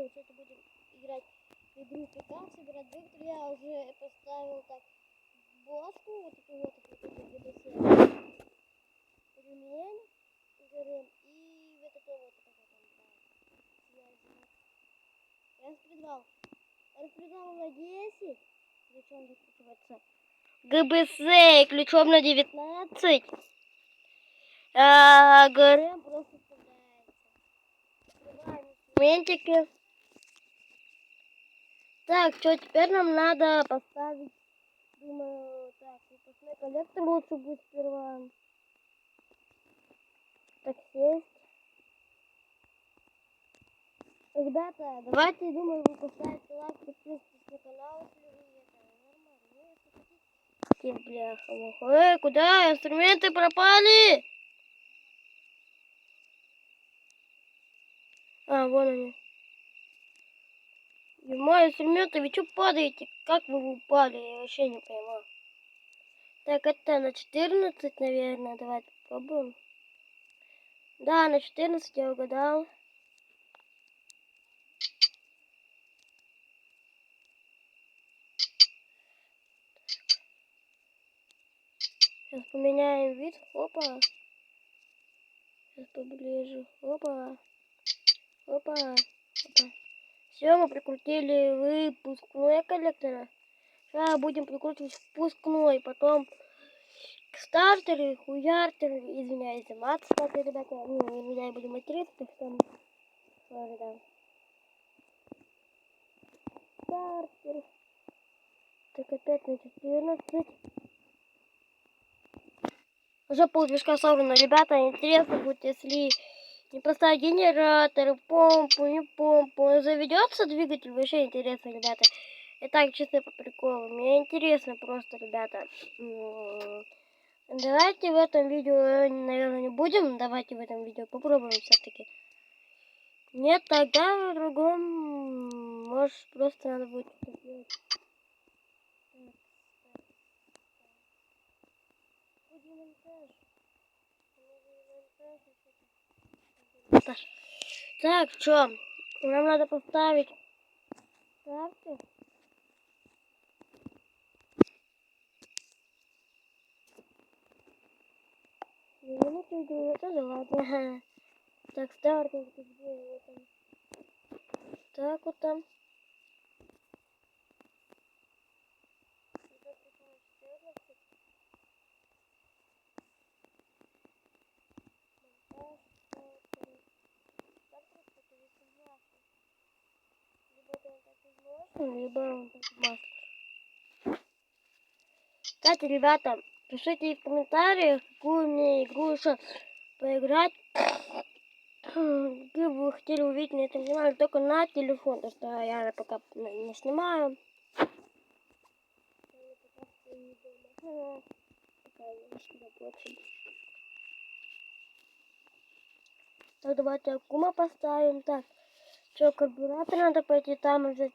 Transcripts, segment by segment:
мы что-то будем играть в игру ПК, собирать вектор. Я уже поставил так бошку, вот эту вот GBC. Ремень, ГРМ и вот это вот, распредвал на 10, ключом закручивается. ГБС ключом на 19. А ГРМ просто вставляется. Открываем инструментики. Так, что теперь нам надо поставить? Думаю, так, выпускной коллектор лучше будет сперва. Так, сесть. Ребята, давайте, думаю, вы поставите лайк, подписывайтесь на канал, если вы это нормально. Ну, если хотите. Бляха, куда инструменты пропали? А, вон они. И мои инструменты, вы что падаете? Как вы упали? Я вообще не понимаю. Так, это на 14, наверное. Давайте попробуем. Да, на 14 я угадал. Сейчас поменяем вид. Опа. Сейчас поближе. Опа. Опа. Опа. Все, мы прикрутили выпускной коллектор. Сейчас будем прикручивать впускной. Потом к стартеру, хуяртеру. Извиняюсь за мат, кстати, ребята. Ну, нельзя будем материться, так что... Да. Стартер. Так, опять на 14. Уже полдвижка собрано. Ребята, интересно будет, если не поставить генератор, помпу, не помпу. Заведется двигатель? Вообще интересно, ребята. Итак, чисто по приколу. Мне интересно просто, ребята. Давайте в этом видео, наверное, не будем. Давайте в этом видео попробуем все-таки. Нет, тогда в другом. Может, просто надо будет что-то сделать. Так, что? Нам надо поставить карты. Минуту иду, это да ладно. Так, стартинг, где вот там? Так вот там. Либо он так масло. Кстати, ребята, пишите в комментариях, какую мне игру еще поиграть. Где вы хотели увидеть на этом канале, только на телефон, потому что я пока не снимаю. Так, давайте аккума поставим. Так, что, карбюратор надо пойти там взять.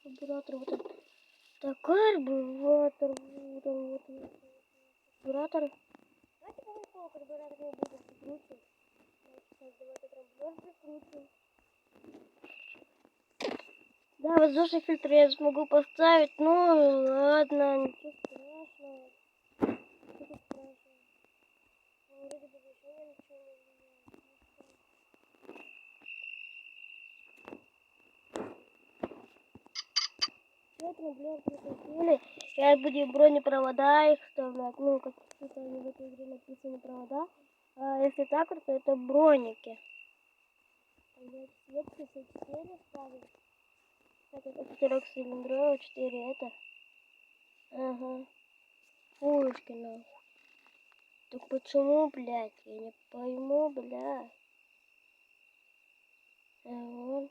Карбюратор вот этот. Так, карбюратор. Вот карбюратор. Давайте по карбюратор не буду прикручивать. Давайте прям прикручивать. Да, воздушный фильтр я смогу поставить. Ну, ладно, ничего страшного. Ничего страшного. Вроде бы еще ничего не меняется. Все, трамблер прикрутили. Сейчас будем бронепровода их вставлять. Ну, как что-то они в этой игре написаны провода. А если так, то это броники. Свет C4 ставим. Так, это 4-цилиндровый, 4 это. Ага. Пушки нахуй. Так почему, блядь? Я не пойму, блядь. Ага.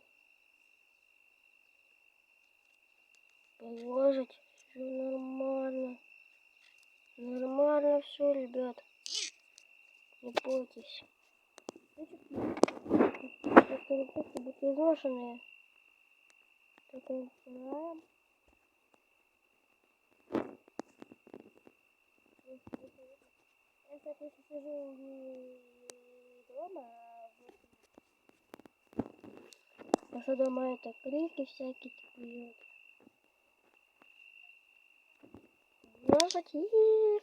Положить. Все нормально. Нормально все, ребят. Не бойтесь. Которые просто будут изношенные. Так, начинаем. Я, кстати, сижу не дома, а просто дома это крики всякие такие. Может, и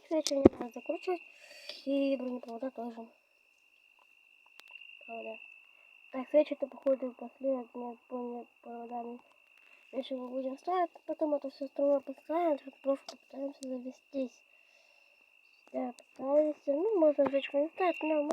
свечи не надо закручивать. И бронепровода тоже. Провода. Так, свечи-то, походу, последние проводами. Если мы будем ставить, потом это все остальное поставим, просто пытаемся завестись. Да, пытаемся. Ну, можно свечку не ставить, но мы...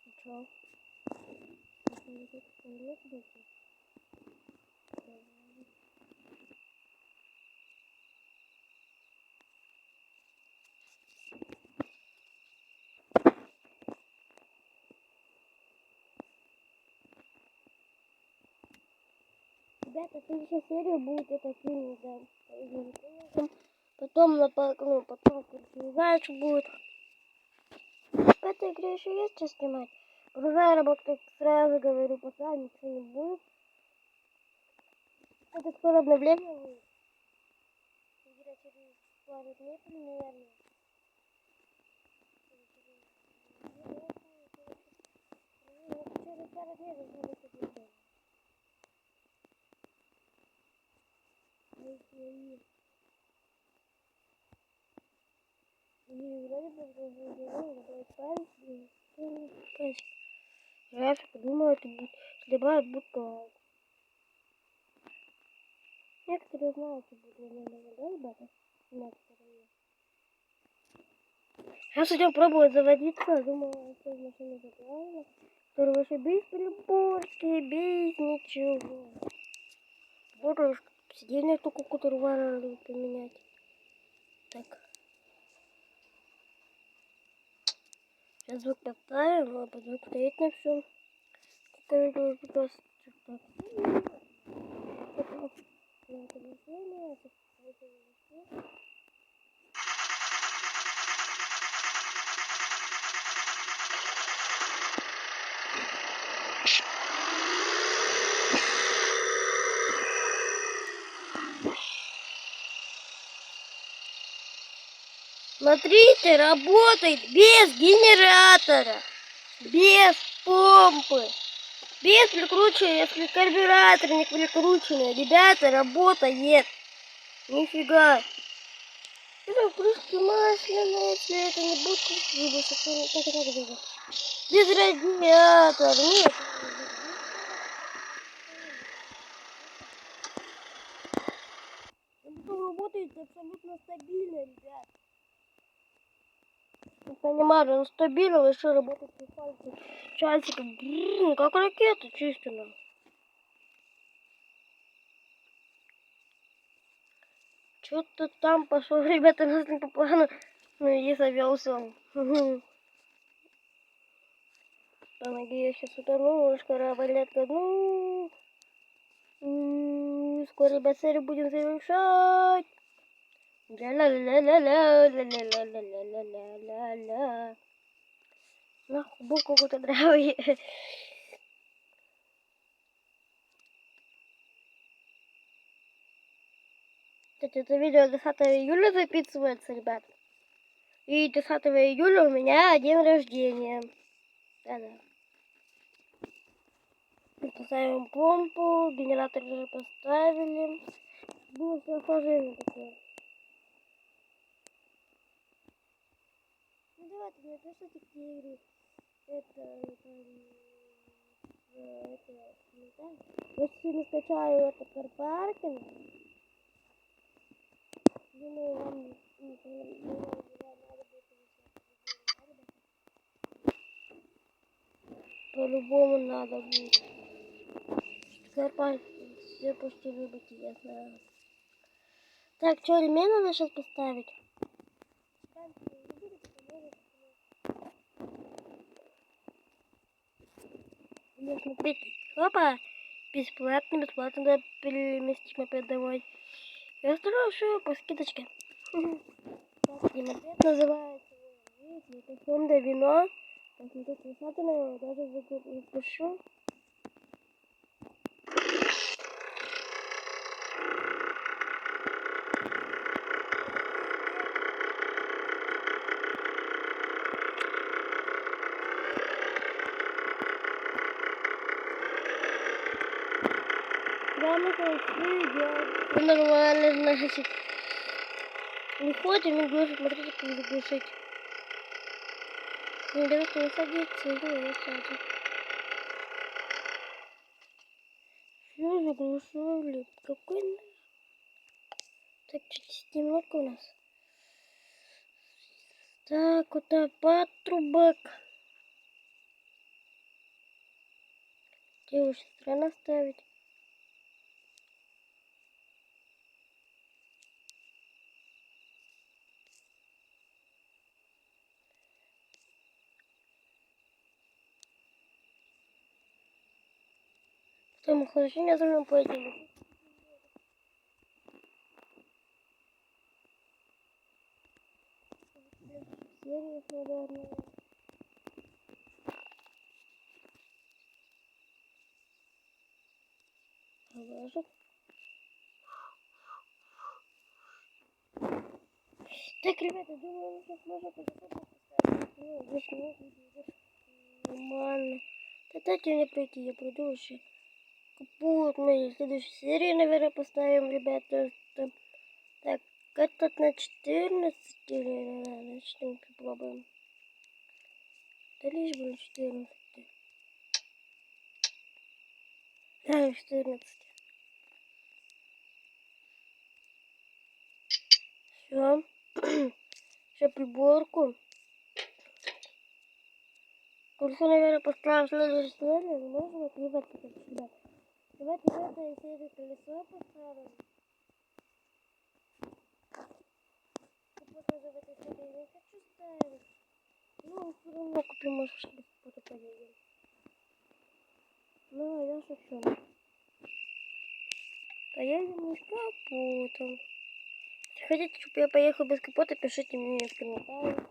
Ничего. Ребята, следующая серия будет это фильм, да. Потом на потом, не знаю, что будет. В этой игре еще есть что снимать. Продолжаю работать, сразу говорю, пока ничего не будет. Это скоро обновление будет. Игра через пару дней примерно. Через пару дней должно быть обновление. И вроде бы я подумала, это будет добавить будто. Некоторые знают, что будет нормально, да, ребята? Некоторые. Сейчас идем пробовать заводиться. Думаю, что машина заправила. Которая вообще без приборки, без ничего. Буду сиденье только которую поменять. Так. Сейчас звук поставим, а под звук стоит на всем. Смотрите, работает без генератора, без помпы, без прикручивания, если карбюратор не прикрученный. Ребята, работает. Нифига. Это крышки масляные, если это не будет, без радиатора. Нет. Работает абсолютно стабильно, ребят. Не понимаю, он стабильно, еще работает по пальцу. Часиком, как ракета чисто. Что-то там пошло, ребята, нас не по плану. Ну и завелся он. По ноге я сейчас утону, скоро болят ко дну. Скоро, ребят, серию будем завершать. Ля-ля-ля-ля-ля-ля-ля-ля-ля-ля-ля. Нахуй, был какой-то драйв. Кстати, это видео 10 июля записывается, ребят. И 10 июля у меня день рождения. Да-да. Поставим помпу, генератор уже поставили. Было все охлаждение такое. Ну давайте, не пишите какие игры. Это если не скачаю это карпаркинг, думаю, вам надо будет по-любому надо будет. Карпаркинг все почти любите, я знаю. Так, что, ремень надо сейчас поставить? Ну, смотрите, опа, бесплатно, да, переместим опять домой. Я стараюсь все по скидочке. Ответ называется. Смотрите, это фонда вино. Так, ну тут красота, наверное, даже запишу. Прямо как я нормально, значит. Не ходим и глушит, смотрите, как заглушить. Не давайте не садиться, не садиться. Все заглушили. Какой... Так, чуть немного у нас. Так, вот патрубок. Где уж странно ставить. Потом охлаждение должно пойти. Сервис, наверное. Положу. Так, ребята, думаю, мы сейчас можем поставить. Ну, здесь нормально. Да дайте мне пройти, я пройду вообще. Капут мы в следующей серии, наверное, поставим, ребята. Так, этот на 14 или на 14 попробуем. Да лишь бы на 14. Да, на 14. Все. Сейчас приборку. Курсы, наверное, поставим в следующей серии. Можно вот не в это, как всегда. Давайте в этой серии колесо поставим. Покажу в этой серии не хочу ставить. Ну, все равно купим, может, чтобы кто-то поедем. Ну, а я шучу. Поедем мы с капотом. Если хотите, чтобы я поехал без капота, пишите мне в комментариях.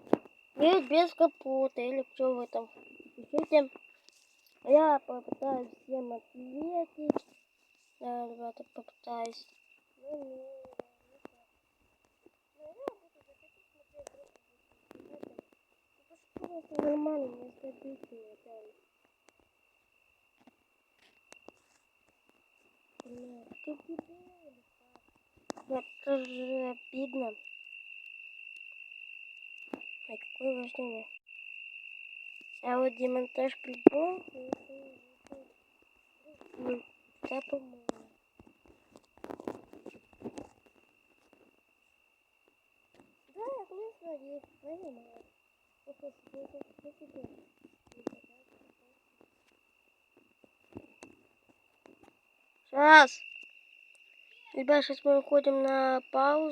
Нет, без капота, или что вы там пишите. Я попытаюсь всем ответить. Да, ребята, попытаюсь. Это нормально, не стабильно, это же обидно. Ой, какое важное. А вот демонтаж приборов, да, по-моему. Да, конечно, есть, понимаю. Сейчас. Ребят, сейчас мы уходим на паузу.